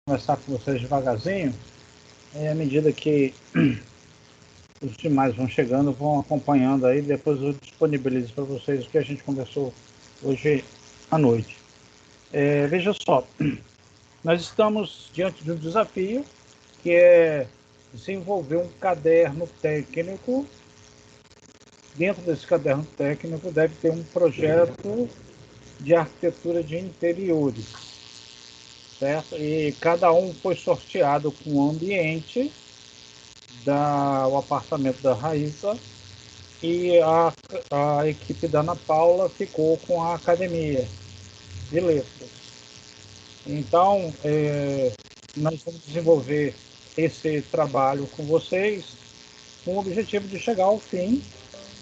conversar com vocês devagarzinho, à medida que os demais vão chegando, vão acompanhando aí, depois eu disponibilizo para vocês o que a gente conversou hoje à noite. Veja só, nós estamos diante de um desafio que é desenvolver um caderno técnico. Dentro desse caderno técnico deve ter um projeto de arquitetura de interiores, certo? E cada um foi sorteado com o ambiente o apartamento da Raíssa, e a equipe da Ana Paula ficou com a academia de letras. Então, nós vamos desenvolver esse trabalho com vocês com o objetivo de chegar ao fim,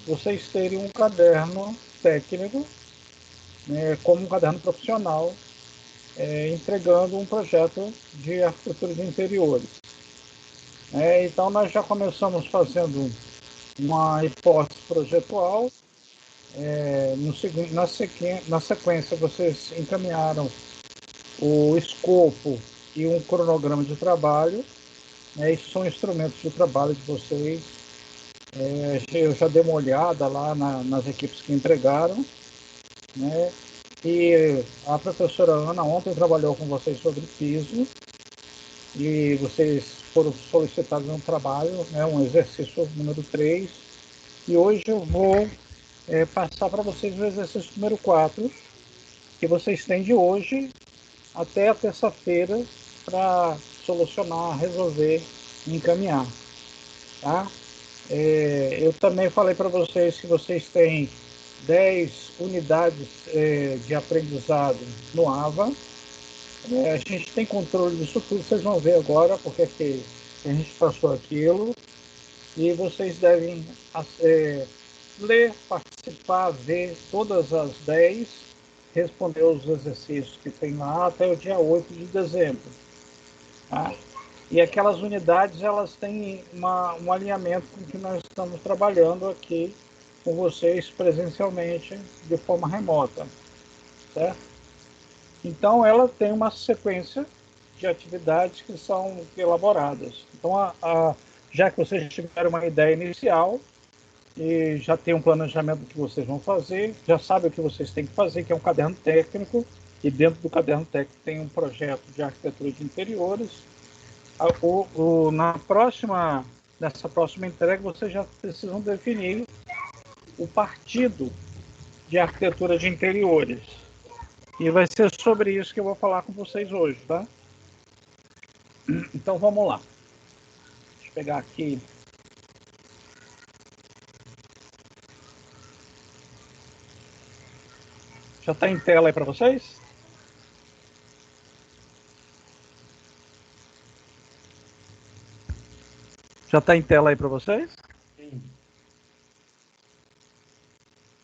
vocês terem um caderno técnico, né, como um caderno profissional, entregando um projeto de arquitetura de interiores. Então, nós já começamos fazendo uma hipótese projetual. Na sequência, vocês encaminharam o escopo e um cronograma de trabalho. Esses são instrumentos de trabalho de vocês. Eu já dei uma olhada lá nas equipes que entregaram, né? E a professora Ana ontem trabalhou com vocês sobre piso, e vocês foram solicitados um trabalho, um exercício número 3, e hoje eu vou passar para vocês o exercício número 4, que vocês têm de hoje até a terça-feira para solucionar, resolver e encaminhar. Tá? Eu também falei para vocês que vocês têm 10 unidades de aprendizado no AVA. A gente tem controle disso tudo, vocês vão ver agora porque a gente passou aquilo. E vocês devem ler, participar, ver todas as 10, responder os exercícios que tem lá até o dia 8 de dezembro. Tá? E aquelas unidades, elas têm um alinhamento com o que nós estamos trabalhando aqui com vocês presencialmente, de forma remota. Certo? Então, ela tem uma sequência de atividades que são elaboradas. Então, já que vocês tiveram uma ideia inicial e já tem um planejamento do que vocês vão fazer, já sabem o que vocês têm que fazer, que é um caderno técnico, e dentro do caderno técnico tem um projeto de arquitetura de interiores. Nessa próxima entrega, vocês já precisam definir o partido de arquitetura de interiores. E vai ser sobre isso que eu vou falar com vocês hoje, tá? Então, vamos lá. Deixa eu pegar aqui. Já está em tela aí para vocês? Já está em tela aí para vocês?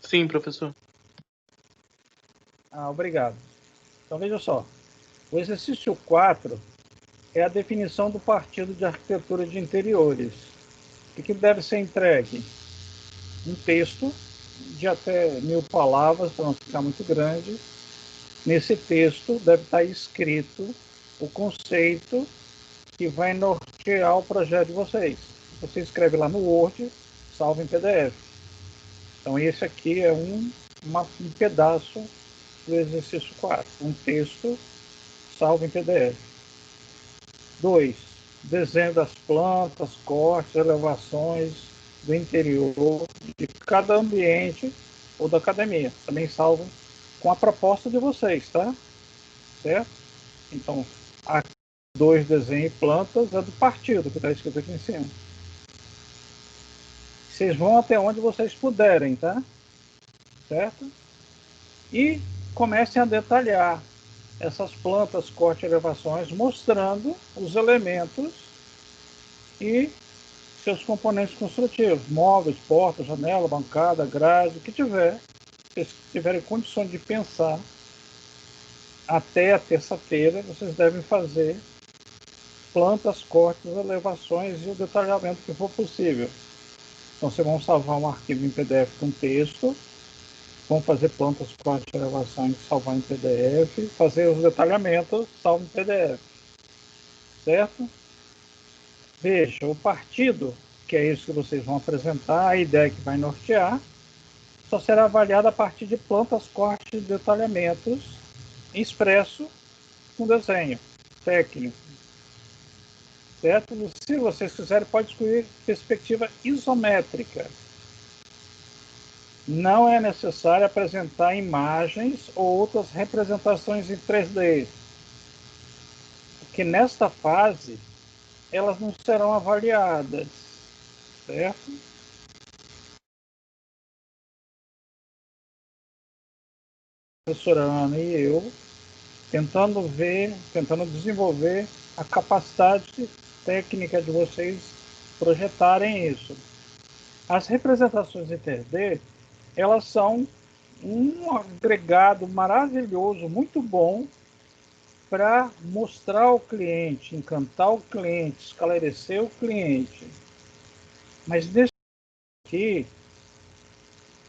Sim, professor. Obrigado. Então, veja só. O exercício 4 é a definição do partido de arquitetura de interiores. O que deve ser entregue? Um texto de até 1000 palavras, para não ficar muito grande. Nesse texto deve estar escrito o conceito que vai nortear o projeto de vocês. Você escreve lá no Word, salva em PDF. Então, esse aqui é um pedaço do exercício 4. Um texto salvo em PDF. 2. Desenho das plantas, cortes, elevações do interior de cada ambiente ou da academia. Também salvo com a proposta de vocês, tá? Certo? Então, a 2, desenho e plantas, é do partido que está escrito aqui em cima. Vocês vão até onde vocês puderem, tá? Certo? E comecem a detalhar essas plantas, cortes e elevações, mostrando os elementos e seus componentes construtivos, móveis, porta, janela, bancada, grade, o que tiver. Se tiverem condições de pensar, até a terça-feira, vocês devem fazer plantas, cortes, elevações e o detalhamento que for possível. Então, vocês vão salvar um arquivo em PDF com texto, vão fazer plantas, cortes, elevações, salvar em PDF, fazer os detalhamentos, salvar em PDF. certo? Veja, o partido, que é isso que vocês vão apresentar, a ideia que vai nortear, só será avaliada a partir de plantas, cortes e detalhamentos expresso com desenho técnico, certo? Se vocês quiserem, pode escolher perspectiva isométrica. Não é necessário apresentar imagens ou outras representações em 3D, porque nesta fase elas não serão avaliadas, certo? A professora Ana e eu tentando desenvolver a capacidade técnica de vocês projetarem isso. As representações em 3D, elas são um agregado maravilhoso, muito bom, para mostrar ao cliente, encantar o cliente, esclarecer o cliente. Mas nesse aqui,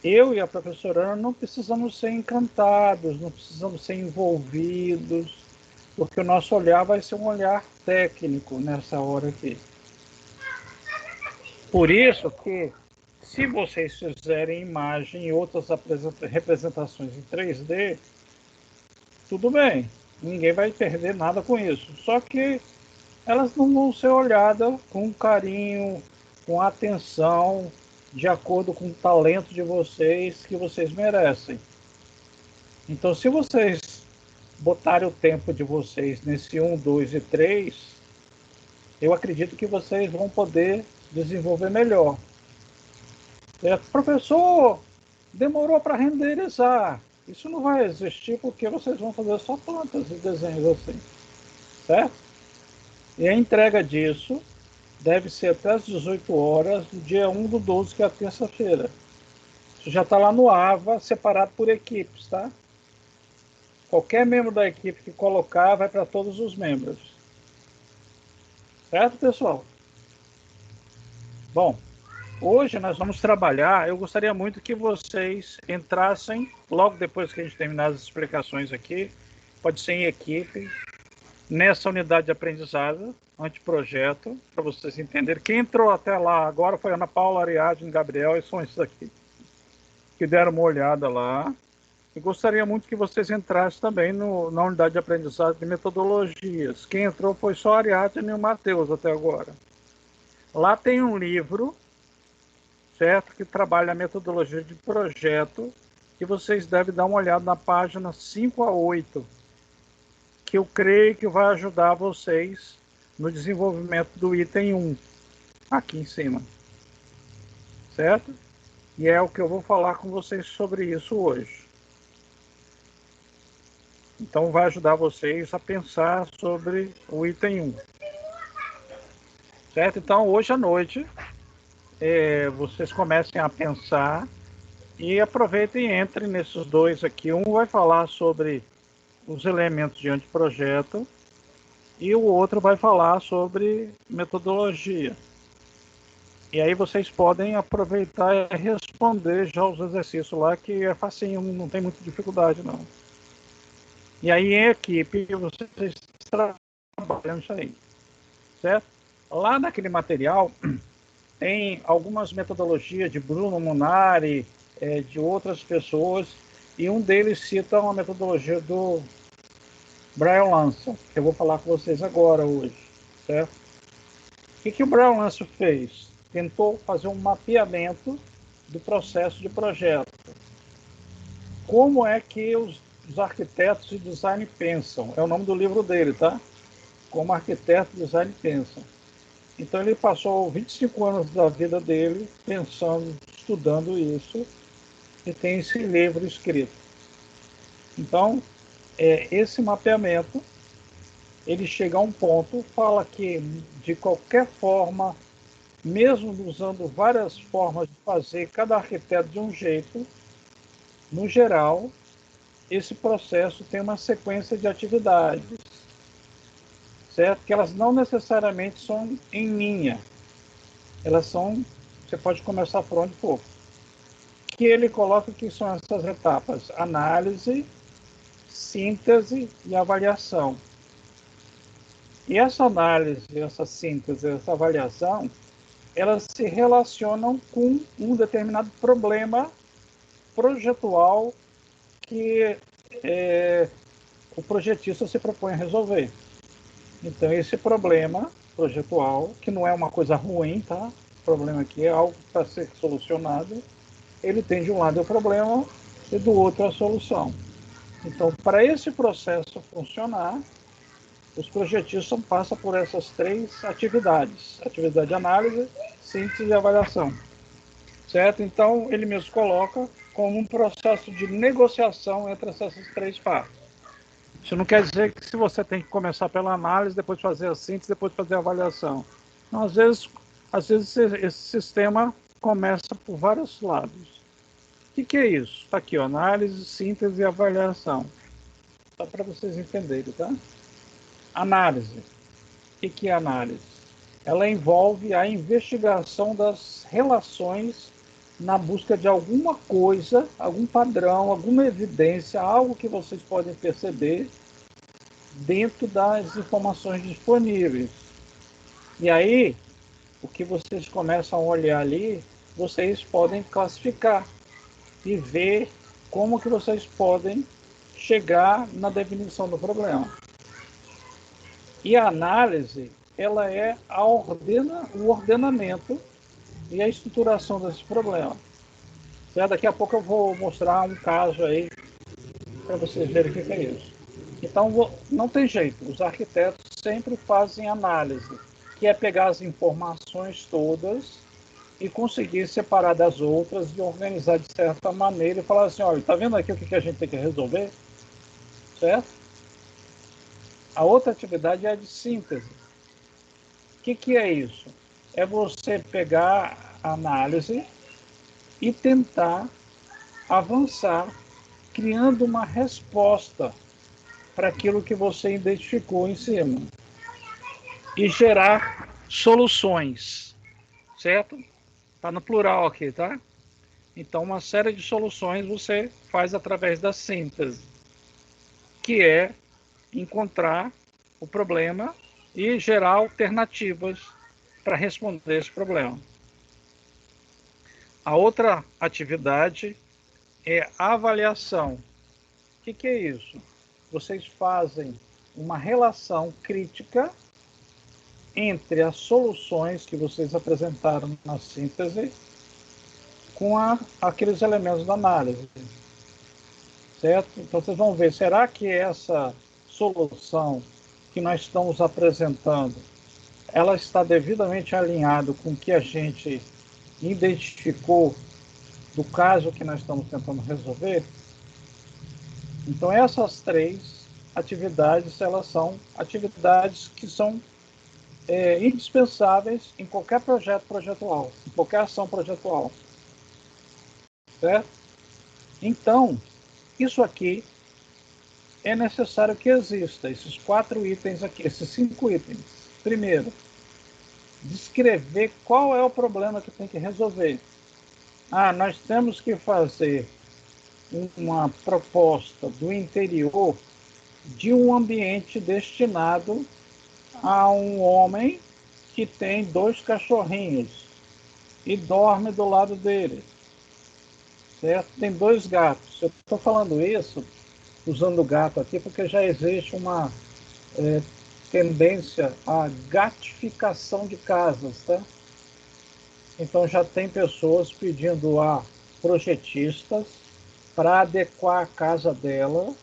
eu e a professora Ana não precisamos ser encantados, não precisamos ser envolvidos, porque o nosso olhar vai ser um olhar técnico nessa hora aqui. Por isso que, se vocês fizerem imagem e outras representações em 3D, tudo bem, ninguém vai perder nada com isso. Só que elas não vão ser olhadas com carinho, com atenção, de acordo com o talento de vocês, que vocês merecem. Então, se vocês botarem o tempo de vocês nesse 1, 2 e 3, eu acredito que vocês vão poder desenvolver melhor. Professor, demorou para renderizar. Isso não vai existir porque vocês vão fazer só plantas e desenhos assim, certo? E a entrega disso deve ser até às 18 horas do dia 1/12, que é a terça-feira. Isso já está lá no AVA, separado por equipes, tá? Qualquer membro da equipe que colocar vai para todos os membros. Certo, pessoal? Bom, hoje nós vamos trabalhar. Eu gostaria muito que vocês entrassem, logo depois que a gente terminar as explicações aqui, pode ser em equipe, nessa unidade de aprendizado, anteprojeto, para vocês entenderem. Quem entrou até lá agora foi Ana Paula, Ariadne, Gabriel, e são esses aqui, que deram uma olhada lá. E gostaria muito que vocês entrassem também na unidade de aprendizado de metodologias. Quem entrou foi só a Ariadne e o Matheus até agora. Lá tem um livro, certo, que trabalha a metodologia de projeto, que vocês devem dar uma olhada na página 5 a 8, que eu creio que vai ajudar vocês no desenvolvimento do item 1, aqui em cima, certo? E é o que eu vou falar com vocês sobre isso hoje. Então vai ajudar vocês a pensar sobre o item 1. Certo? Então hoje à noite, vocês comecem a pensar e aproveitem e entrem nesses dois aqui. Um vai falar sobre os elementos de anteprojeto e o outro vai falar sobre metodologia. E aí vocês podem aproveitar e responder já os exercícios lá, que é facinho, não tem muita dificuldade não. E aí em equipe vocês trabalham isso aí, certo? Lá naquele material tem algumas metodologias de Bruno Munari, de outras pessoas, e um deles cita uma metodologia do Brian Lanson, que eu vou falar com vocês agora, hoje, certo? O que o Brian Lanson fez? Tentou fazer um mapeamento do processo de projeto. Como é que os arquitetos de design pensam? É o nome do livro dele, tá? Como arquiteto de design pensam. Então ele passou 25 anos da vida dele pensando, estudando isso, e tem esse livro escrito. Então, esse mapeamento, ele chega a um ponto, fala que de qualquer forma, mesmo usando várias formas de fazer, cada arquiteto de um jeito, no geral, esse processo tem uma sequência de atividades, certo? Que elas não necessariamente são em linha. Elas são, você pode começar por onde for. Que ele coloca que são essas etapas: análise, síntese e avaliação. E essa análise, essa síntese, essa avaliação, elas se relacionam com um determinado problema projetual que o projetista se propõe a resolver. Então, esse problema projetual, que não é uma coisa ruim, tá? O problema aqui é algo para ser solucionado. Ele tem de um lado o problema e do outro a solução. Então, para esse processo funcionar, os projetistas passam por essas três atividades: atividade de análise, síntese e avaliação. Certo? Então, ele mesmo coloca como um processo de negociação entre essas três partes. Isso não quer dizer que se você tem que começar pela análise, depois fazer a síntese, depois fazer a avaliação. Não, às vezes esse sistema começa por vários lados. O que é isso? Está aqui, ó, análise, síntese e avaliação. Só para vocês entenderem, tá? Análise. O que é análise? Ela envolve a investigação das relações na busca de alguma coisa, algum padrão, alguma evidência, algo que vocês podem perceber dentro das informações disponíveis. E aí, o que vocês começam a olhar ali, vocês podem classificar e ver como que vocês podem chegar na definição do problema. E a análise, ela é o ordenamento e a estruturação desse problema. Daqui a pouco eu vou mostrar um caso aí para vocês verem o que é isso. Então, não tem jeito, os arquitetos sempre fazem análise, que é pegar as informações todas e conseguir separar das outras e organizar de certa maneira e falar assim, olha, está vendo aqui o que a gente tem que resolver? Certo? A outra atividade é a de síntese. O que é isso? É você pegar a análise e tentar avançar criando uma resposta para aquilo que você identificou em cima e gerar soluções, certo? Está no plural aqui, tá? Então, uma série de soluções você faz através da síntese, que é encontrar o problema e gerar alternativas para responder esse problema. A outra atividade é a avaliação. O que é isso? Vocês fazem uma relação crítica entre as soluções que vocês apresentaram na síntese com aqueles elementos da análise. Certo? Então vocês vão ver, será que essa solução que nós estamos apresentando, ela está devidamente alinhada com o que a gente identificou do caso que nós estamos tentando resolver? Então essas três atividades, elas são atividades que são indispensáveis em qualquer projeto projetual, em qualquer ação projetual. Certo? Então, isso aqui é necessário que exista, esses 4 itens aqui, esses 5 itens. Primeiro, descrever qual é o problema que tem que resolver. Nós temos que fazer uma proposta do interior de um ambiente destinado a um homem que tem 2 cachorrinhos e dorme do lado dele. Certo? Tem 2 gatos. Eu estou falando isso usando o gato aqui porque já existe uma tendência à gatificação de casas, tá? Então já tem pessoas pedindo a projetistas para adequar a casa dela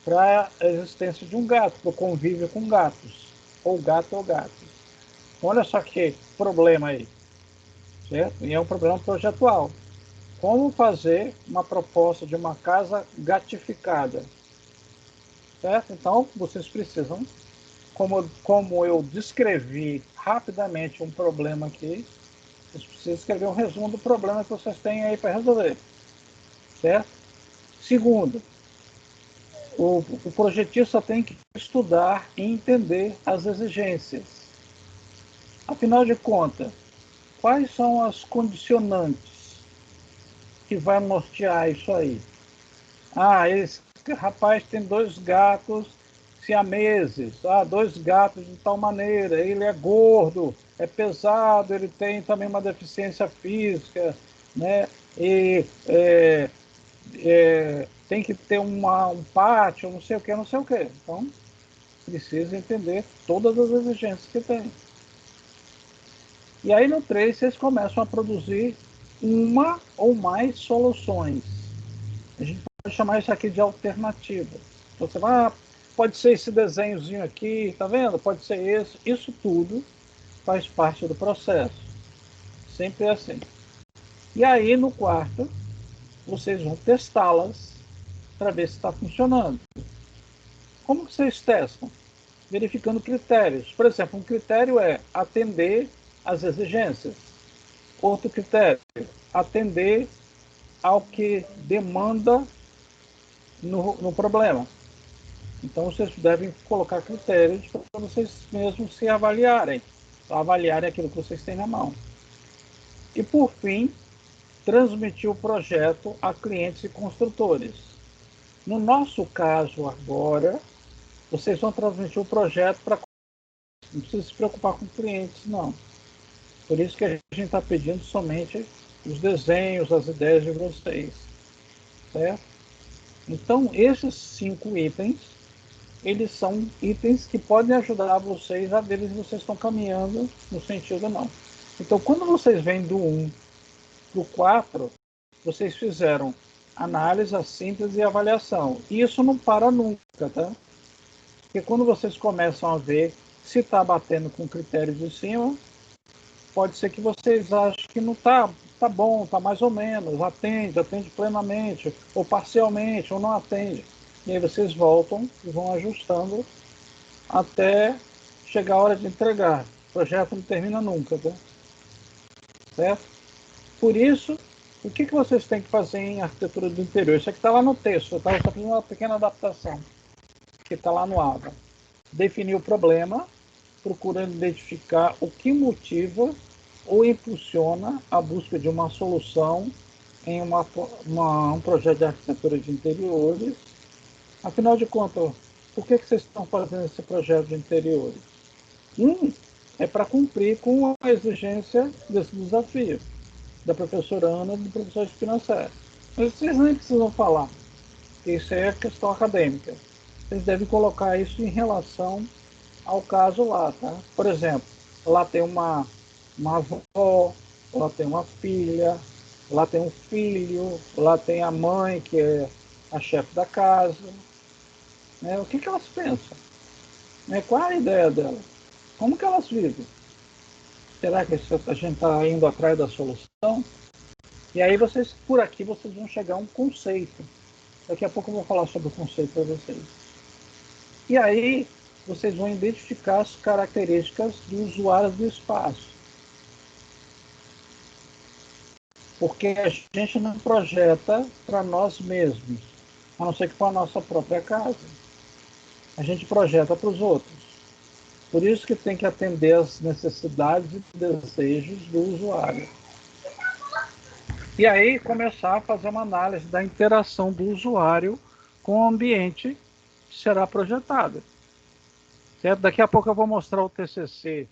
para a existência de um gato, para o convívio com gatos, ou gato ou gato. Olha só que problema aí, certo? E é um problema projetual. Como fazer uma proposta de uma casa gatificada? Certo? Então, vocês precisam, como eu descrevi rapidamente um problema aqui, vocês precisam escrever um resumo do problema que vocês têm aí para resolver. Certo? Segundo, o projetista tem que estudar e entender as exigências. Afinal de contas, quais são as condicionantes que vai nortear isso aí? Esse rapaz tem 2 gatos, siameses, 2 gatos de tal maneira, ele é gordo, é pesado, ele tem também uma deficiência física, né? E tem que ter um pátio, não sei o que, não sei o que. Então, precisa entender todas as exigências que tem. E aí no 3 vocês começam a produzir uma ou mais soluções. A gente pode chamar isso aqui de alternativa. Então, você vai, pode ser esse desenhozinho aqui, tá vendo? Pode ser esse. Isso tudo faz parte do processo. Sempre é assim. E aí no quarto, vocês vão testá-las para ver se está funcionando. Como que vocês testam? Verificando critérios. Por exemplo, um critério é atender às exigências. Outro critério, atender ao que demanda no problema. Então, vocês devem colocar critérios para vocês mesmos se avaliarem, avaliarem aquilo que vocês têm na mão. E, por fim, transmitir o projeto a clientes e construtores. No nosso caso agora, vocês vão transmitir o projeto para... Não precisa se preocupar com clientes, não. Por isso que a gente está pedindo somente os desenhos, as ideias de vocês. Certo? Então, esses 5 itens, eles são itens que podem ajudar vocês a ver se vocês estão caminhando no sentido ou não. Então, quando vocês vêm do 1 para o 4, vocês fizeram análise, síntese e avaliação. E isso não para nunca, tá? Porque quando vocês começam a ver se está batendo com o critério de cima, pode ser que vocês achem que não está bom, está mais ou menos, atende plenamente, ou parcialmente, ou não atende. E aí vocês voltam e vão ajustando até chegar a hora de entregar. O projeto não termina nunca, tá? Certo? Por isso, o que vocês têm que fazer em arquitetura do interior? Isso aqui está lá no texto, tá? Eu só fiz uma pequena adaptação, que está lá no ABA. Definir o problema, procurando identificar o que motiva ou impulsiona a busca de uma solução em um projeto de arquitetura de interiores. Afinal de contas, por que vocês estão fazendo esse projeto de interiores? É para cumprir com a exigência desse desafio, da professora Ana e do professor Espinosa. Mas vocês nem precisam falar, porque isso é questão acadêmica. Vocês devem colocar isso em relação ao caso lá, tá? Por exemplo, lá tem uma avó, lá tem uma filha, lá tem um filho, lá tem a mãe, que é a chefe da casa. Né? O que elas pensam? Né? Qual é a ideia delas? Como que elas vivem? Será que a gente está indo atrás da solução? E aí vocês, por aqui, vocês vão chegar a um conceito. Daqui a pouco eu vou falar sobre o conceito para vocês. E aí vocês vão identificar as características do usuário do espaço. Porque a gente não projeta para nós mesmos, a não ser que para a nossa própria casa. A gente projeta para os outros. Por isso que tem que atender às necessidades e desejos do usuário. E aí começar a fazer uma análise da interação do usuário com o ambiente que será projetado. Certo? Daqui a pouco eu vou mostrar o TCC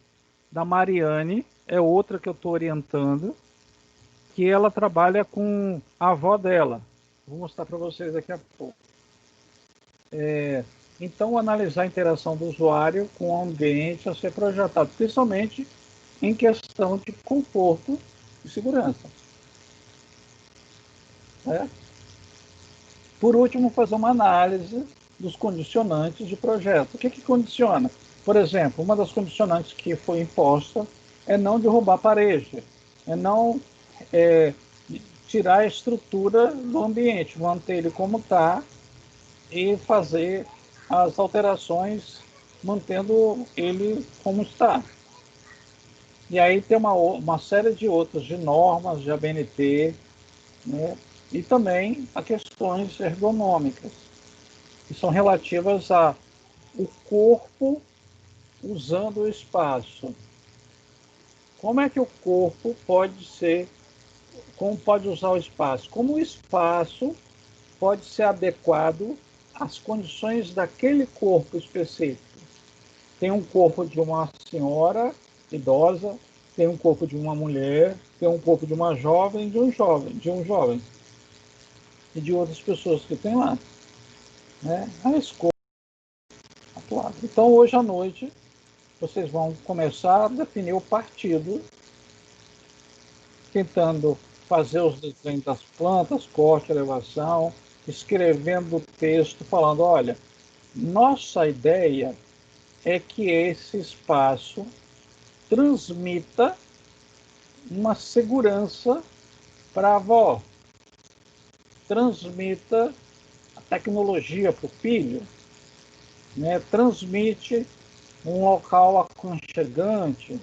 da Mariane, é outra que eu estou orientando, que ela trabalha com a avó dela. Vou mostrar para vocês daqui a pouco. Então, analisar a interação do usuário com o ambiente a ser projetado, principalmente em questão de conforto e segurança. Por último, fazer uma análise dos condicionantes de projeto. O que condiciona? Por exemplo, uma das condicionantes que foi imposta é não derrubar a parede, é não tirar a estrutura do ambiente, manter ele como está e fazer as alterações mantendo ele como está. E aí tem uma série de outras, de normas, de ABNT, né? E também a questões ergonômicas, que são relativas ao corpo usando o espaço. Como é que o corpo como pode usar o espaço? Como o espaço pode ser adequado as condições daquele corpo específico. Tem um corpo de uma senhora idosa, tem um corpo de uma mulher, tem um corpo de uma jovem, de um jovem e de outras pessoas que tem lá, né? A escolha atual. Então, hoje à noite, vocês vão começar a definir o partido, tentando fazer os desenhos das plantas, corte, elevação, escrevendo o texto, falando, olha, nossa ideia é que esse espaço transmita uma segurança para a avó, transmita a tecnologia para o filho, né? Transmite um local aconchegante.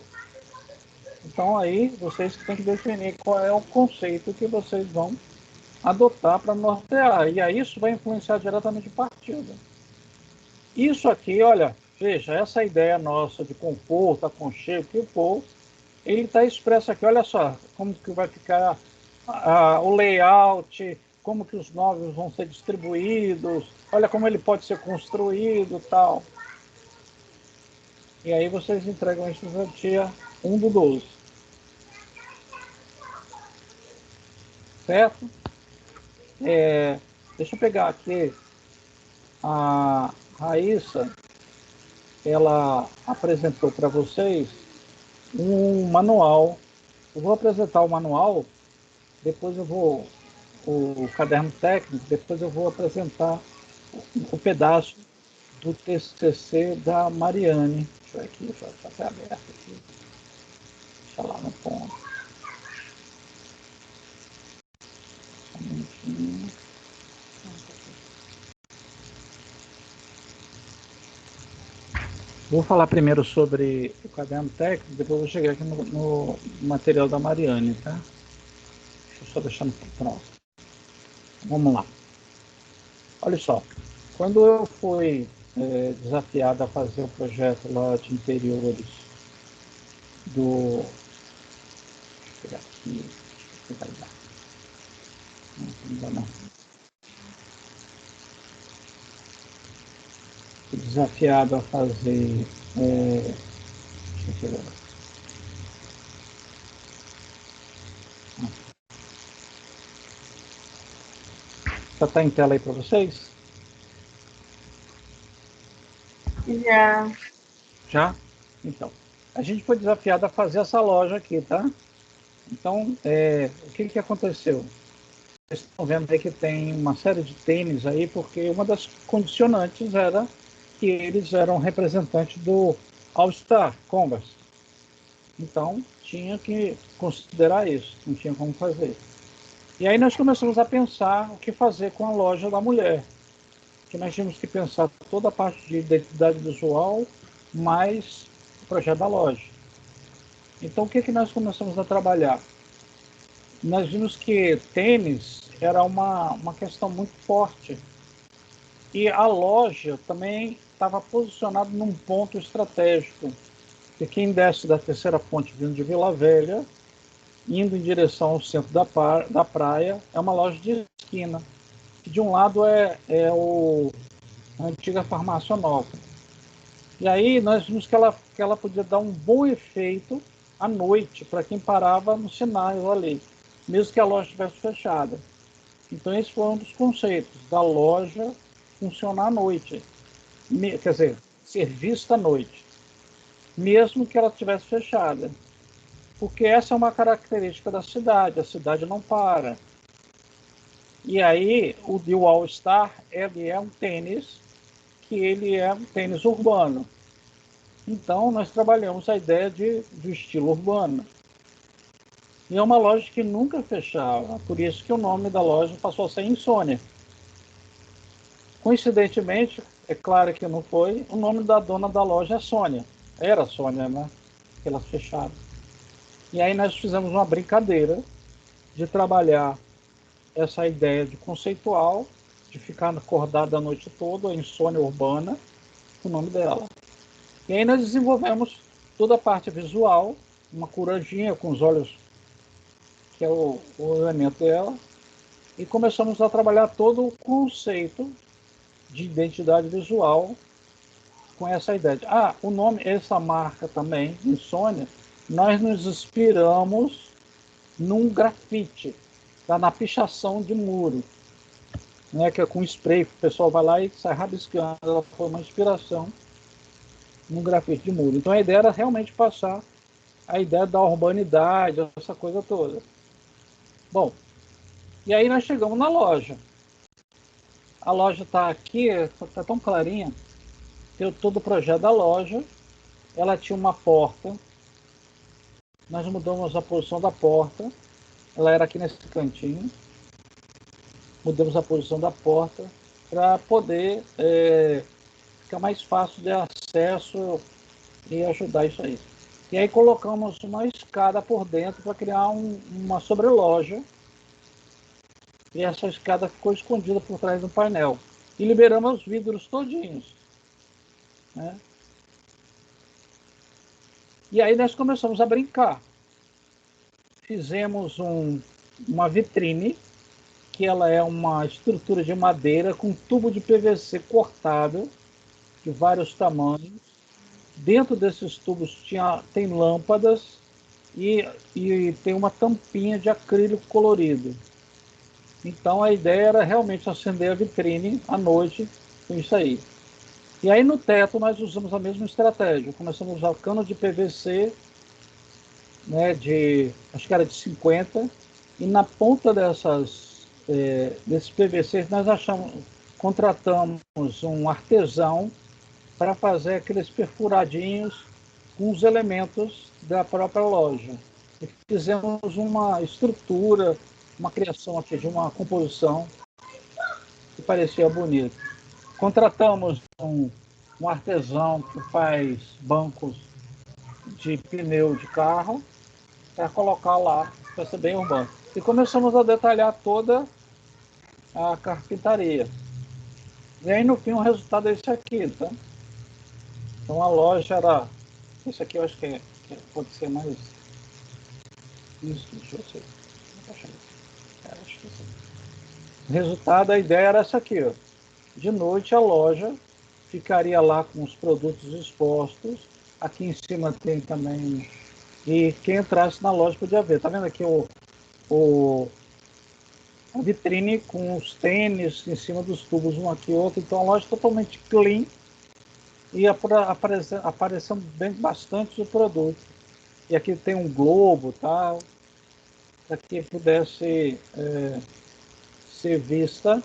Então aí vocês têm que definir qual é o conceito que vocês vão adotar para nortear. E aí isso vai influenciar diretamente o partido. Isso aqui, olha, veja, essa ideia nossa de conforto, aconchego, que for, ele está expresso aqui. Olha só como que vai ficar o layout, como que os móveis vão ser distribuídos, olha como ele pode ser construído, tal. E aí vocês entregam isso no dia 1/12. Certo? Deixa eu pegar aqui a Raíssa, ela apresentou para vocês um manual. Eu vou apresentar o manual, depois eu vou o caderno técnico, depois eu vou apresentar o pedaço do TCC da Mariane. Deixa eu ver aqui, deixa eu até aberto aqui. Deixa lá no ponto. Um minutinho. Vou falar primeiro sobre o caderno técnico, depois vou chegar aqui no material da Mariane, tá? Deixa eu só deixar no pronto. Vamos lá. Olha só, quando eu fui desafiado a fazer o projeto lá de interiores do... Deixa eu pegar aqui, que vai dar. Não dá não. Fui desafiado a fazer... deixa eu pegar. Já está em tela aí para vocês? Já. Já? Então, a gente foi desafiado a fazer essa loja aqui, tá? Então, o que aconteceu? Vocês estão vendo aí que tem uma série de tênis aí, porque uma das condicionantes era que eles eram representantes do All-Star Converse. Então, tinha que considerar isso, não tinha como fazer. E aí nós começamos a pensar o que fazer com a loja da mulher. Que nós tínhamos que pensar toda a parte de identidade visual, mais o projeto da loja. Então, o que nós começamos a trabalhar? Nós vimos que tênis era uma questão muito forte. E a loja também estava posicionada num ponto estratégico. Que quem desce da Terceira Ponte vindo de Vila Velha, indo em direção ao centro da praia, é uma loja de esquina. De um lado é a antiga farmácia nova. E aí nós vimos que ela podia dar um bom efeito à noite para quem parava nos sinais ali, mesmo que a loja estivesse fechada. Então esse foi um dos conceitos da loja funcionar à noite, quer dizer, ser vista à noite, mesmo que ela estivesse fechada, porque essa é uma característica da cidade, a cidade não para. E aí o All Star, ele é um tênis que ele é um tênis urbano. Então nós trabalhamos a ideia do estilo urbano. E é uma loja que nunca fechava, por isso que o nome da loja passou a ser Insônia. Coincidentemente, é claro que não foi, o nome da dona da loja é Sônia. Era Sônia, né? Que elas fecharam. E aí nós fizemos uma brincadeira de trabalhar essa ideia de conceitual, de ficar acordada a noite toda, a insônia urbana, o nome dela. E aí nós desenvolvemos toda a parte visual, uma corujinha com os olhos, que é o elemento dela, e começamos a trabalhar todo o conceito de identidade visual com essa ideia. O nome, essa marca também, Insônia, nós nos inspiramos num grafite, tá? Na pichação de muro, né? Que é com spray, o pessoal vai lá e sai rabiscando. Ela foi uma inspiração num grafite de muro. Então a ideia era realmente passar a ideia da urbanidade, essa coisa toda. Bom, e aí nós chegamos na loja. A loja está aqui, está tão clarinha. Tem todo o projeto da loja. Ela tinha uma porta. Nós mudamos a posição da porta. Ela era aqui nesse cantinho. Mudamos a posição da porta para poder ficar mais fácil de acesso e ajudar isso aí. E aí colocamos uma escada por dentro para criar uma sobreloja. E essa escada ficou escondida por trás do painel. E liberamos os vidros todinhos, né? E aí nós começamos a brincar. Fizemos uma vitrine, que ela é uma estrutura de madeira com tubo de PVC cortável, de vários tamanhos. Dentro desses tubos tem lâmpadas e tem uma tampinha de acrílico colorido. Então a ideia era realmente acender a vitrine à noite com isso aí. E aí no teto nós usamos a mesma estratégia. Começamos a usar cano de PVC, né, acho que era de 50, e na ponta desses PVC nós contratamos um artesão para fazer aqueles perfuradinhos com os elementos da própria loja. E fizemos uma estrutura, uma criação aqui de uma composição que parecia bonita. Contratamos um artesão que faz bancos de pneu de carro para colocar lá, para ser bem urbano. E começamos a detalhar toda a carpintaria. E aí no fim o resultado é esse aqui, tá? Então a loja era... Esse aqui eu acho que pode ser mais... Isso, deixa eu ver. Acho que sim. O resultado, a ideia era essa aqui, ó. De noite a loja ficaria lá com os produtos expostos. Aqui em cima tem também... E quem entrasse na loja podia ver. Tá vendo aqui a vitrine com os tênis em cima dos tubos, um aqui e outro. Então a loja totalmente clean e aparecendo bem bastante o produto. E aqui tem um globo, tal, para que pudesse ser vista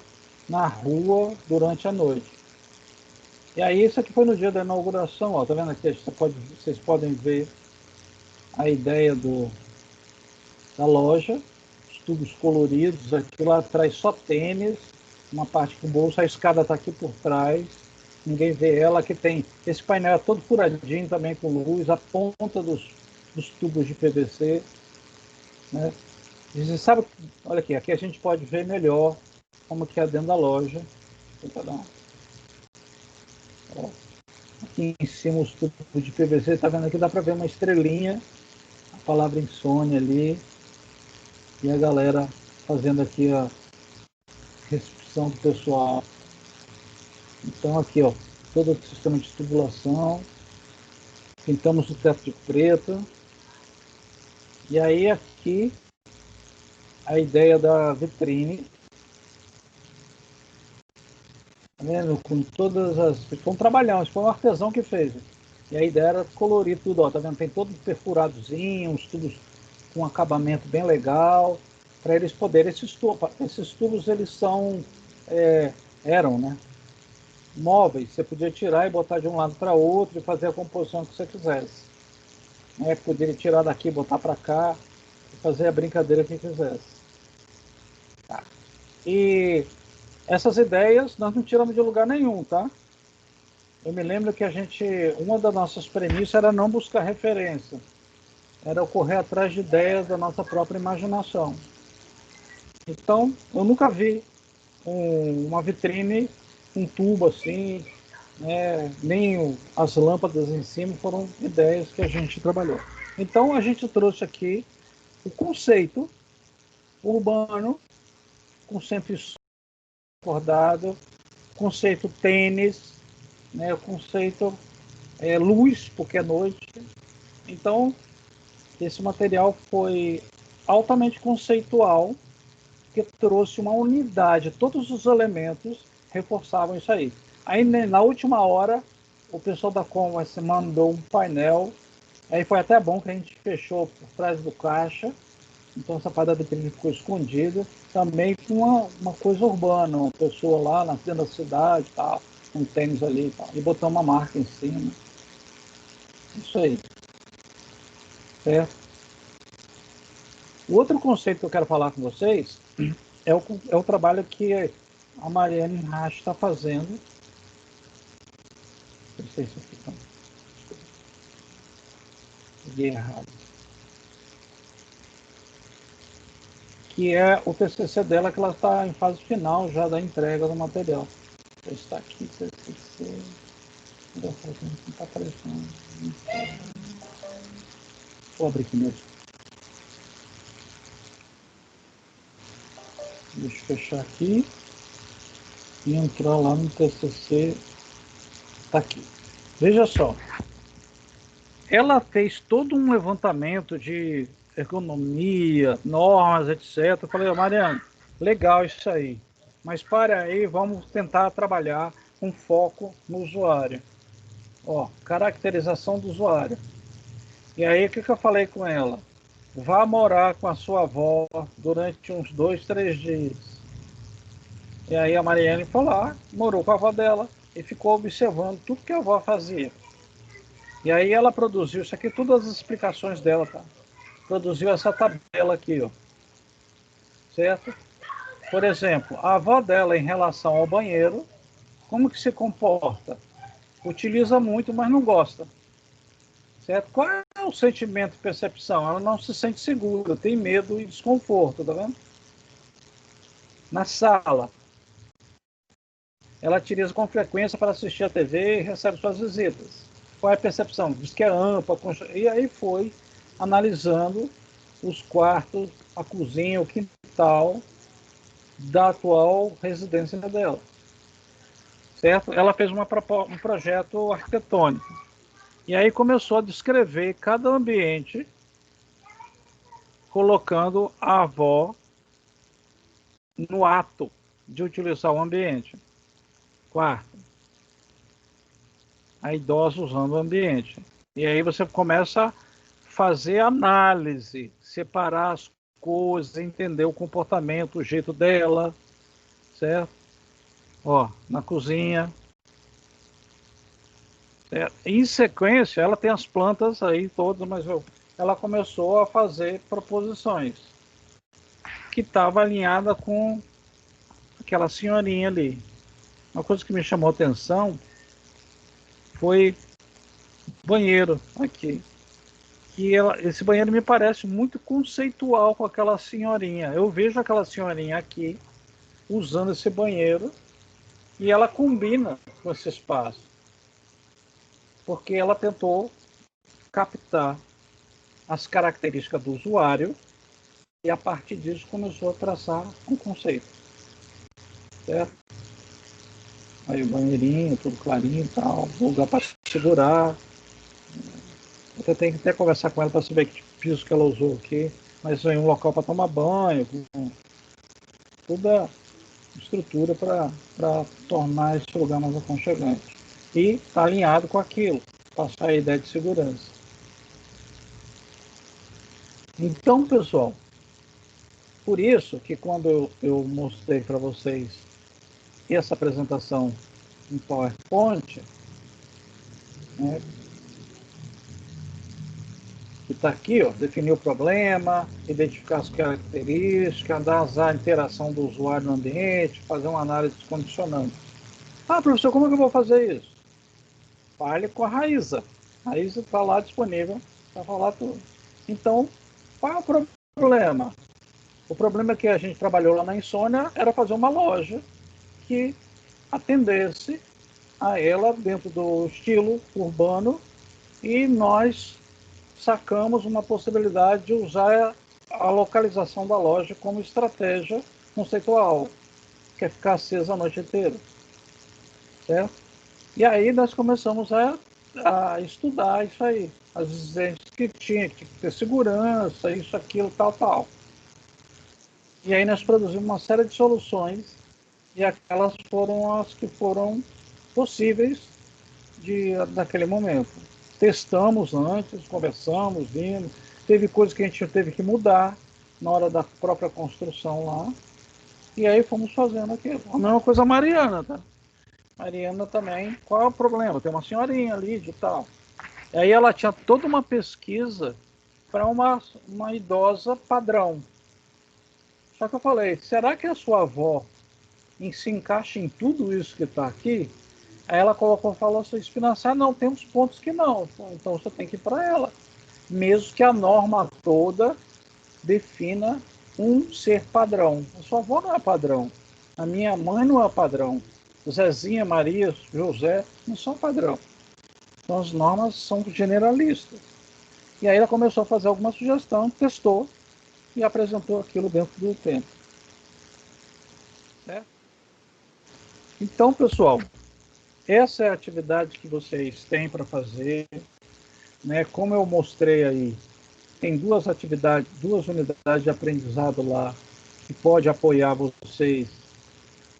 na rua durante a noite. E aí isso aqui foi no dia da inauguração, ó, tá vendo aqui? Vocês podem ver a ideia da loja, os tubos coloridos, aqui lá atrás só tênis, uma parte com bolsa, a escada está aqui por trás, ninguém vê ela, aqui tem, esse painel é todo furadinho também com luz, a ponta dos tubos de PVC, né? E você sabe, olha aqui a gente pode ver melhor como que é dentro da loja. Aqui em cima os tubos de PVC, tá vendo aqui, dá para ver uma estrelinha, a palavra insônia ali, e a galera fazendo aqui a recepção do pessoal. Então aqui, ó, todo o sistema de tubulação, pintamos o teto de preto, e aí aqui a ideia da vitrine, tá vendo? Com todas as... Foi um trabalhão, isso foi um artesão que fez. E a ideia era colorir tudo, ó, tá vendo? Tem todo perfuradozinho, uns tubos com acabamento bem legal, para eles poderem... Esses tubos, eles são... eram, né? Móveis, você podia tirar e botar de um lado para outro e fazer a composição que você quisesse. Poderia tirar daqui, botar para cá, e fazer a brincadeira que quisesse. Tá. E essas ideias nós não tiramos de lugar nenhum, tá? Eu me lembro que uma das nossas premissas era não buscar referência, era correr atrás de ideias da nossa própria imaginação. Então, eu nunca vi uma vitrine, um tubo assim, né? Nem as lâmpadas em cima foram ideias que a gente trabalhou. Então, a gente trouxe aqui o conceito urbano, com sempre acordado, conceito tênis, né? O conceito luz, porque é noite. Então, esse material foi altamente conceitual, que trouxe uma unidade, todos os elementos reforçavam isso aí. Aí, na última hora, o pessoal da Commerce mandou um painel, aí foi até bom que a gente fechou por trás do caixa, então essa parada dele ficou escondida, também com uma coisa urbana, uma pessoa lá na frente da cidade, tal, um tênis ali, tal, e botou uma marca em cima. Isso aí. Certo? O outro conceito que eu quero falar com vocês é o trabalho que a Mariane Rasch está fazendo. Não sei se eu peguei errado. Que é o TCC dela, que ela está em fase final já da entrega do material. Está aqui, TCC. Não está aparecendo. Vou abrir aqui mesmo. Deixa eu fechar aqui e entrar lá no TCC. Está aqui. Veja só. Ela fez todo um levantamento de ergonomia, normas, etc. Eu falei, Mariana, legal isso aí. Mas para aí, vamos tentar trabalhar com foco no usuário. Ó, caracterização do usuário. E aí, o que eu falei com ela? Vá morar com a sua avó durante uns 2, 3 dias. E aí a Mariane foi lá, morou com a avó dela e ficou observando tudo que a avó fazia. E aí ela produziu, isso aqui, todas as explicações dela, tá? Produziu essa tabela aqui, ó. Certo? Por exemplo, a avó dela em relação ao banheiro, como que se comporta? Utiliza muito, mas não gosta. Certo? Qual é o sentimento de percepção? Ela não se sente segura, tem medo e desconforto, tá vendo? Na sala, ela utiliza com frequência para assistir a TV e recebe suas visitas. Qual é a percepção? Diz que é ampla, e aí foi analisando os quartos, a cozinha, o quintal da atual residência dela. Certo? Ela fez um projeto arquitetônico. E aí começou a descrever cada ambiente, colocando a avó no ato de utilizar o ambiente. Quarto, a idosa usando o ambiente. E aí você começa a fazer análise, separar as coisas, entender o comportamento, o jeito dela, certo? Ó, na cozinha. Em sequência, ela tem as plantas aí todas, mas ela começou a fazer proposições que estava alinhada com aquela senhorinha ali. Uma coisa que me chamou a atenção foi banheiro aqui. Esse banheiro me parece muito conceitual com aquela senhorinha. Eu vejo aquela senhorinha aqui usando esse banheiro e ela combina com esse espaço, porque ela tentou captar as características do usuário e a partir disso começou a traçar um conceito. Certo? Aí o banheirinho, tudo clarinho e tal, lugar para segurar. Eu tenho que até conversar com ela para saber que piso que ela usou aqui, mas é um local para tomar banho, com toda a estrutura para tornar esse lugar mais aconchegante. E está alinhado com aquilo, passar a ideia de segurança. Então, pessoal, por isso que quando eu mostrei para vocês essa apresentação em PowerPoint, né, que está aqui, ó, definir o problema, identificar as características, analisar a interação do usuário no ambiente, fazer uma análise condicionante. Ah, professor, como é que eu vou fazer isso? Fale com a Raíza. A Raíza está lá disponível para falar tudo. Então, qual é o problema? O problema que a gente trabalhou lá na Insônia era fazer uma loja que atendesse a ela dentro do estilo urbano e nós sacamos uma possibilidade de usar a localização da loja como estratégia conceitual, que é ficar acesa a noite inteira. certo? E aí nós começamos a estudar isso aí, as exigências que tinha que ter segurança, isso, aquilo, tal, tal. E aí nós produzimos uma série de soluções e aquelas foram as que foram possíveis naquele momento. Testamos antes, conversamos, vimos, teve coisas que a gente teve que mudar na hora da própria construção lá, e aí fomos fazendo aquilo. A mesma coisa a Mariana, tá? Mariana também, qual é o problema? Tem uma senhorinha ali de tal. E aí ela tinha toda uma pesquisa para uma idosa padrão. Só que eu falei, será que a sua avó se encaixa em tudo isso que está aqui? Aí ela falou assim, Espinassá, não, tem uns pontos que não. Então você tem que ir para ela. Mesmo que a norma toda defina um ser padrão. A sua avó não é padrão. A minha mãe não é padrão. Zezinha, Maria, José não são padrão. Então as normas são generalistas. E aí ela começou a fazer alguma sugestão, testou e apresentou aquilo dentro do tempo. Certo? Então, pessoal, essa é a atividade que vocês têm para fazer. Né? Como eu mostrei aí, tem duas unidades de aprendizado lá que pode apoiar vocês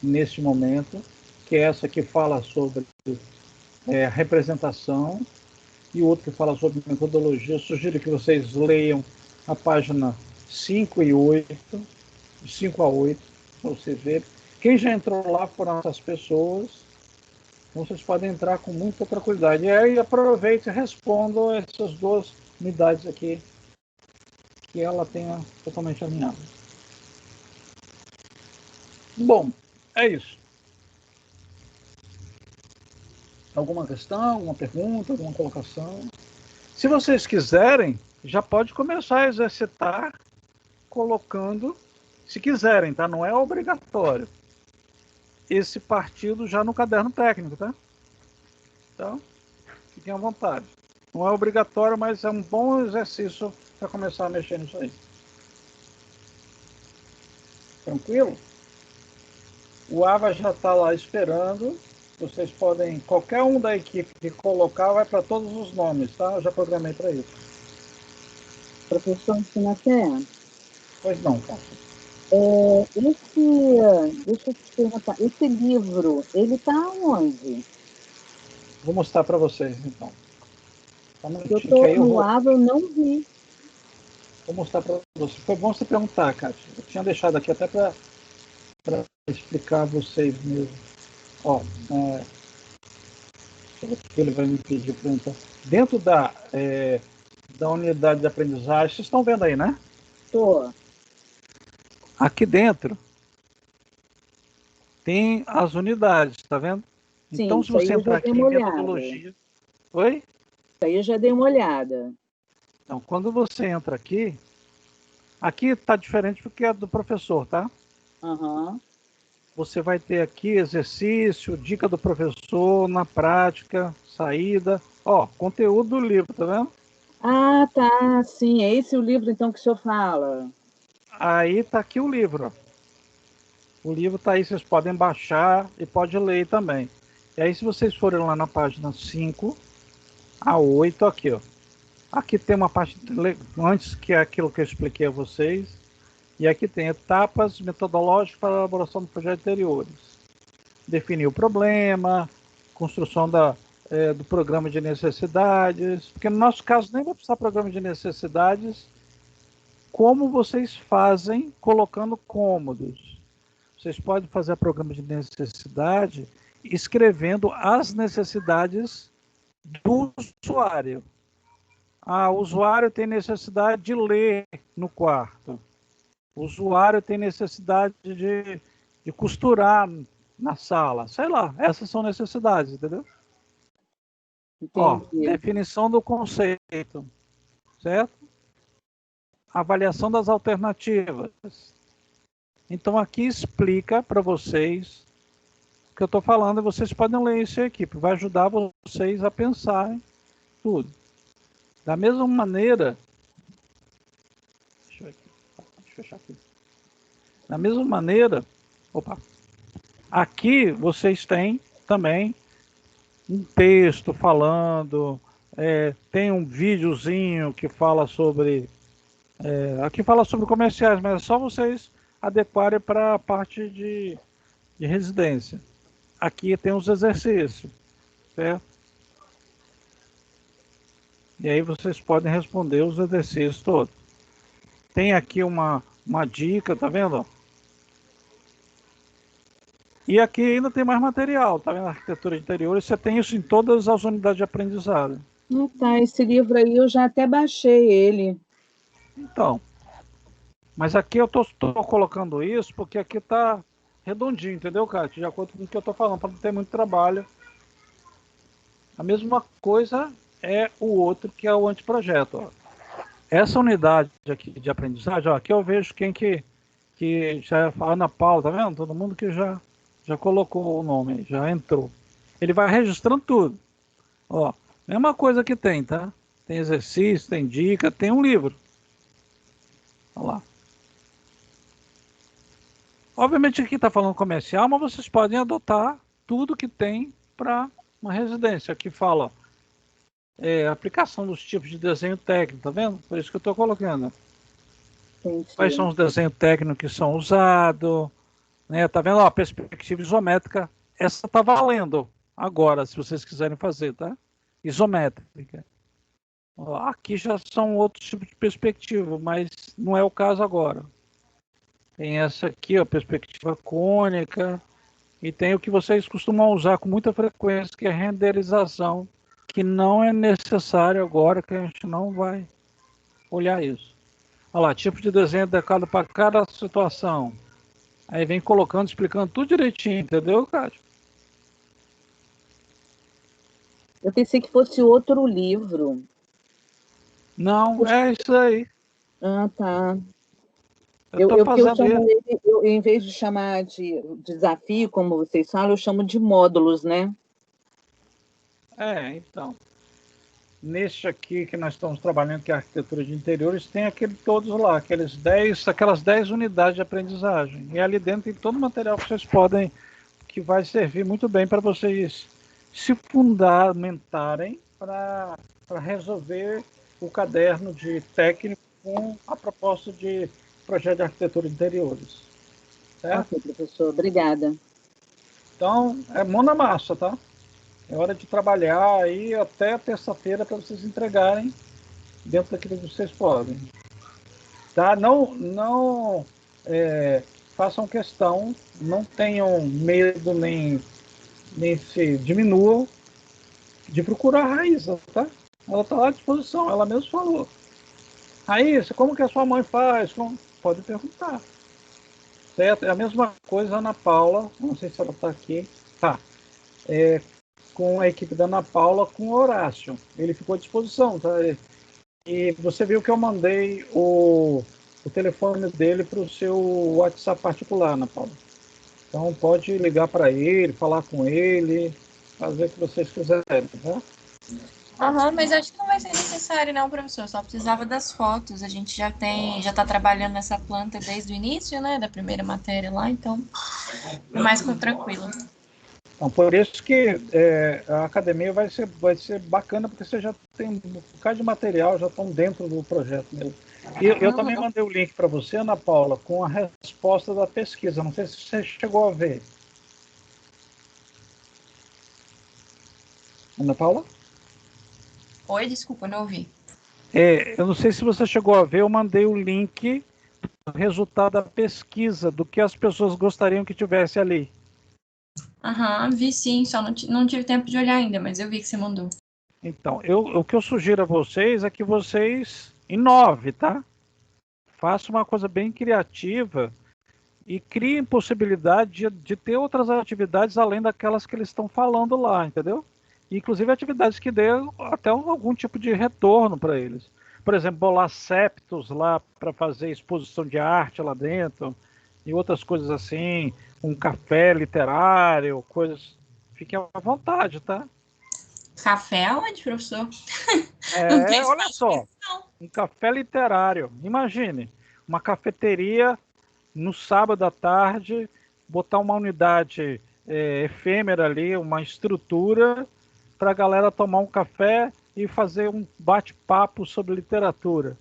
nesse momento, que é essa que fala sobre representação e outra que fala sobre metodologia. Eu sugiro que vocês leiam a página 5 e 8, de 5 a 8, para vocês verem. Quem já entrou lá foram essas pessoas, então vocês podem entrar com muita tranquilidade. E aí aproveite e respondam essas duas unidades aqui, que ela tenha totalmente alinhada. Bom, é isso. Alguma questão, alguma pergunta, alguma colocação? Se vocês quiserem, já pode começar a exercitar colocando, se quiserem, tá? Não é obrigatório. Esse partido já no caderno técnico, tá? Então, fiquem à vontade. Não é obrigatório, mas é um bom exercício para começar a mexer nisso aí. Tranquilo? O Ava já está lá esperando. Vocês podem, qualquer um da equipe que colocar, vai para todos os nomes, tá? Eu já programei para isso. Professor Sinacé, Pois não, tá? Deixa eu te perguntar, esse livro, ele está onde? Vou mostrar para vocês, então. Eu estou no Ava, eu não vi. Vou mostrar para você. Foi bom você perguntar, Kátia. Eu tinha deixado aqui até para explicar a vocês mesmo. Ó, ele vai me pedir para entrar. Dentro da unidade de aprendizagem, vocês estão vendo aí, né? Estou. Aqui dentro tem as unidades, tá vendo? Sim, então, se você entrar aqui em metodologia... Oi? Isso aí eu já dei uma olhada. Então, quando você entra aqui está diferente do que é do professor, tá? Uhum. Você vai ter aqui exercício, dica do professor, na prática, saída. Ó, conteúdo do livro, tá vendo? Ah, tá, sim. É esse o livro, então, que o senhor fala. Aí tá aqui o livro, ó. O livro tá aí, vocês podem baixar e pode ler também. E aí, se vocês forem lá na página 5 a 8, aqui, ó. Aqui tem uma parte antes, que é aquilo que eu expliquei a vocês. E aqui tem etapas metodológicas para a elaboração do projeto anteriores. Definir o problema, construção do programa de necessidades, porque no nosso caso nem vai precisar programa de necessidades, como vocês fazem colocando cômodos. Vocês podem fazer programa de necessidade escrevendo as necessidades do usuário. O usuário tem necessidade de ler no quarto. O usuário tem necessidade de costurar na sala. Sei lá, essas são necessidades, entendeu? Entendi. Ó, definição do conceito, certo? Avaliação das alternativas. Então, aqui explica para vocês o que eu estou falando, e vocês podem ler isso aqui, vai ajudar vocês a pensarem tudo. Da mesma maneira, deixa eu fechar aqui. Da mesma maneira, aqui vocês têm também um texto falando, tem um videozinho que fala sobre, aqui fala sobre comerciais, mas é só vocês adequarem para a parte de residência. Aqui tem os exercícios, certo? E aí vocês podem responder os exercícios todos. Tem aqui uma dica, tá vendo? E aqui ainda tem mais material, tá vendo? Arquitetura de interiores, você tem isso em todas as unidades de aprendizado. Tá, esse livro aí eu já até baixei ele. Então, mas aqui eu tô colocando isso porque aqui tá redondinho, entendeu, Cátia? De acordo com o que eu tô falando, para não ter muito trabalho. A mesma coisa é o outro, que é o anteprojeto. Ó. Essa unidade aqui de aprendizagem, ó, aqui eu vejo quem que já é a Ana Paula, tá vendo? Todo mundo que já colocou o nome, já entrou. Ele vai registrando tudo. Ó, mesma coisa que tem, tá? Tem exercício, tem dica, tem um livro. Olha lá. Obviamente aqui está falando comercial, mas vocês podem adotar tudo que tem para uma residência. Aqui fala aplicação dos tipos de desenho técnico, tá vendo? Por isso que eu estou colocando. Entendi. Quais são os desenhos técnicos que são usados, né? Tá vendo? Ó, perspectiva isométrica, essa tá valendo agora, se vocês quiserem fazer, tá? Isométrica. Ó, aqui já são outros tipos de perspectiva, mas não é o caso agora. Tem essa aqui, ó, perspectiva cônica, e tem o que vocês costumam usar com muita frequência, que é renderização, que não é necessário agora, que a gente não vai olhar isso. Olha lá, tipo de desenho adequado para cada situação. Aí vem colocando, explicando tudo direitinho, entendeu, Cátia? Eu pensei que fosse outro livro. Não, é isso aí. Ah, tá. Eu tô Eu fazendo chamo isso. ele, em vez de chamar de desafio, como vocês falam, eu chamo de módulos, né? Então. Neste aqui que nós estamos trabalhando, que é a arquitetura de interiores, tem todos lá, aquelas 10 unidades de aprendizagem. E ali dentro tem todo o material que vocês podem, que vai servir muito bem para vocês se fundamentarem para resolver o caderno de técnico com a proposta de projeto de arquitetura de interiores. Certo? Ok, professor, obrigada. Então, é mão na massa, tá? É hora de trabalhar aí até terça-feira para vocês entregarem dentro daquilo que vocês podem. Tá? Não façam questão, não tenham medo nem se diminuam de procurar a Raíssa, tá? Ela está lá à disposição, ela mesma falou. Raíssa, como que a sua mãe faz? Pode perguntar. Certo? É a mesma coisa a Ana Paula, não sei se ela está aqui. Tá. Com a equipe da Ana Paula, com o Horácio. Ele ficou à disposição, tá? E você viu que eu mandei o telefone dele para o seu WhatsApp particular, Ana Paula. Então pode ligar para ele, falar com ele, fazer o que vocês quiserem, tá? Mas acho que não vai ser necessário, não, professor. Só precisava das fotos. A gente já está trabalhando nessa planta desde o início, né? Da primeira matéria lá, então é mais tranquilo. Então, por isso que a academia vai ser bacana, porque você já tem um bocado de material, já estão dentro do projeto mesmo. E eu também mandei o link para você, Ana Paula, com a resposta da pesquisa. Não sei se você chegou a ver. Ana Paula? Oi, desculpa, não ouvi. Eu não sei se você chegou a ver, eu mandei o link do resultado da pesquisa, do que as pessoas gostariam que tivesse ali. Vi sim, só não tive tempo de olhar ainda, mas eu vi que você mandou. Então, o que eu sugiro a vocês é que vocês inovem, tá? Façam uma coisa bem criativa e criem possibilidade de ter outras atividades além daquelas que eles estão falando lá, entendeu? Inclusive atividades que dê até algum tipo de retorno para eles. Por exemplo, bolar septos lá para fazer exposição de arte lá dentro e outras coisas assim, um café literário, coisas. Fiquem à vontade, tá? Café aonde, professor? Não tem Olha só, não. um café literário. Imagine, uma cafeteria no sábado à tarde, botar uma unidade efêmera ali, uma estrutura para a galera tomar um café e fazer um bate-papo sobre literatura.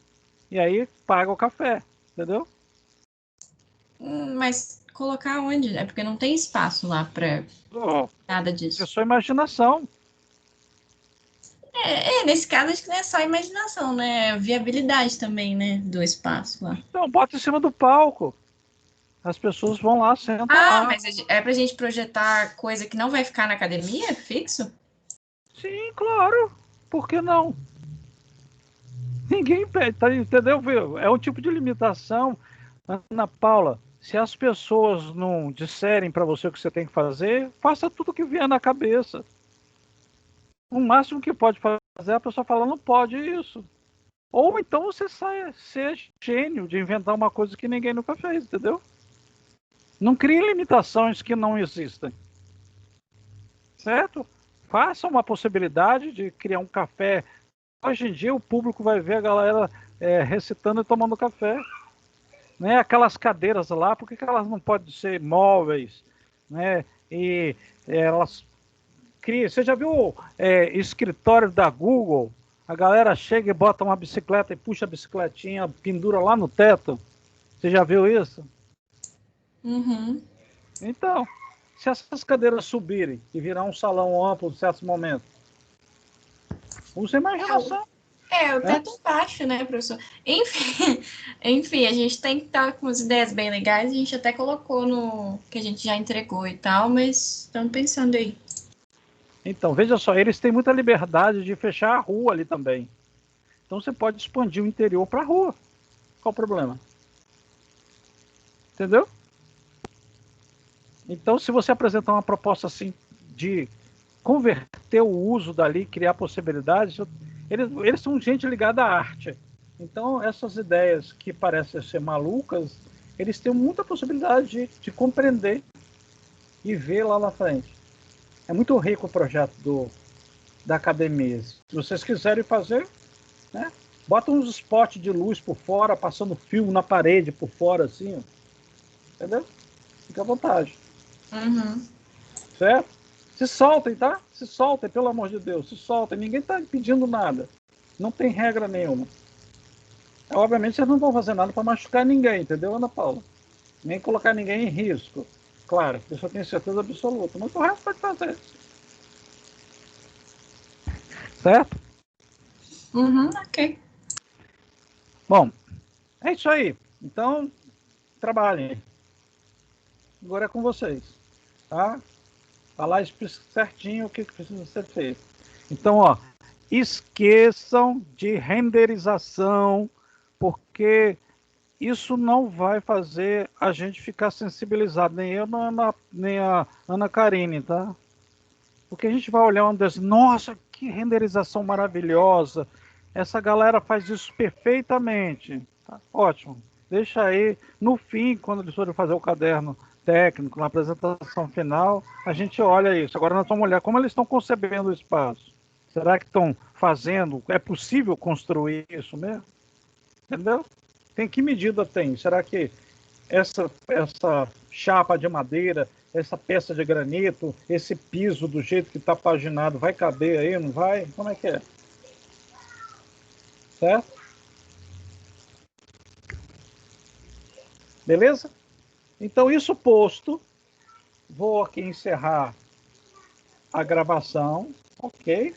E aí paga o café, entendeu? Mas colocar onde? É porque não tem espaço lá para Oh, nada é disso. sua imaginação. Nesse caso, acho que não é só imaginação, né? É viabilidade também, né? Do espaço lá. Então, bota em cima do palco. As pessoas vão lá, sentam Ah, lá. mas é pra gente projetar coisa que não vai ficar na academia, fixo? Sim, claro. Por que não? Ninguém pede, tá, entendeu? Viu? É um tipo de limitação. Ana Paula, se as pessoas não disserem para você o que você tem que fazer, faça tudo o que vier na cabeça. O máximo que pode fazer é a pessoa falar, não pode isso. Ou então você sai, ser gênio de inventar uma coisa que ninguém nunca fez, entendeu? Não crie limitações que não existem. Certo? Faça uma possibilidade de criar um café. Hoje em dia o público vai ver a galera recitando e tomando café. Né? Aquelas cadeiras lá, por que elas não podem ser móveis? Né? E elas criam. Você já viu escritório da Google? A galera chega e bota uma bicicleta e puxa a bicicletinha, pendura lá no teto. Você já viu isso? Uhum. Então, se essas cadeiras subirem e virar um salão amplo em certos momentos, usa a imaginação. O teto baixo, né, professor? Enfim, enfim, a gente tem que estar com as ideias bem legais. A gente até colocou no que a gente já entregou e tal, mas estamos pensando aí. Então, veja só, eles têm muita liberdade de fechar a rua ali também. Então você pode expandir o interior para a rua. Qual o problema? Entendeu? Então, se você apresentar uma proposta assim de converter o uso dali, criar possibilidades, eles são gente ligada à arte. Então, essas ideias que parecem ser malucas, eles têm muita possibilidade de compreender e ver lá na frente. É muito rico o projeto da academia. Se vocês quiserem fazer, né, bota uns spots de luz por fora, passando fio na parede por fora, assim, ó. Entendeu? Fica à vontade. Uhum. Certo? Se soltem, tá? Se soltem, pelo amor de Deus. Se soltem. Ninguém está pedindo nada. Não tem regra nenhuma. Obviamente, vocês não vão fazer nada para machucar ninguém, entendeu, Ana Paula? Nem colocar ninguém em risco. Claro, isso eu tenho certeza absoluta. Mas o resto pode fazer. Certo? Uhum, ok. Bom, é isso aí. Então, trabalhem. Agora é com vocês. Tá? Falar certinho o que precisa ser feito. Então, ó, esqueçam de renderização, porque isso não vai fazer a gente ficar sensibilizado, nem eu, nem a Ana Karine, tá? Porque a gente vai olhar uma das, nossa, que renderização maravilhosa, essa galera faz isso perfeitamente. Tá? Ótimo. Deixa aí, no fim, quando eles forem fazer o caderno técnico, na apresentação final, a gente olha isso. Agora nós vamos olhar como eles estão concebendo o espaço. Será que estão fazendo? É possível construir isso mesmo? Entendeu? Tem que medida tem? Será que essa chapa de madeira, essa peça de granito, esse piso do jeito que está paginado, vai caber aí, não vai? Como é que é? Certo? Beleza? Então, isso posto, vou aqui encerrar a gravação, ok?